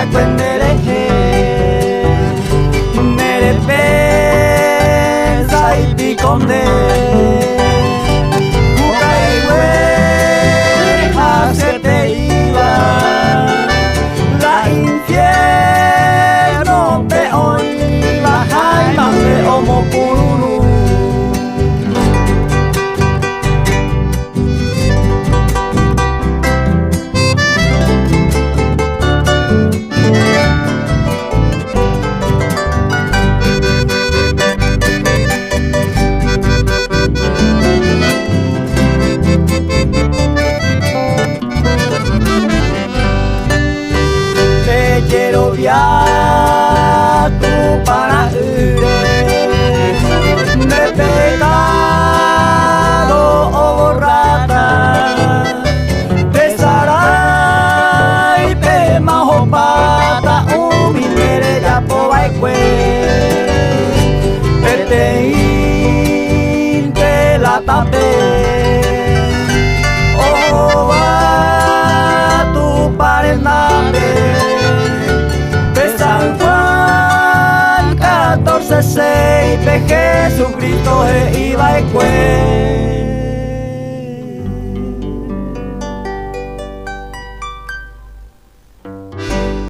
nerehe nerepesa ipikone kukaiwe hacerte iba la infierno peón la jaima de omopururu. Quiero viajar tu para de pecado o borrata de sarai pe mahopata umilere ya pobaikwe te la tape oh va tu parename Juan 14:6 de Jesucristo iba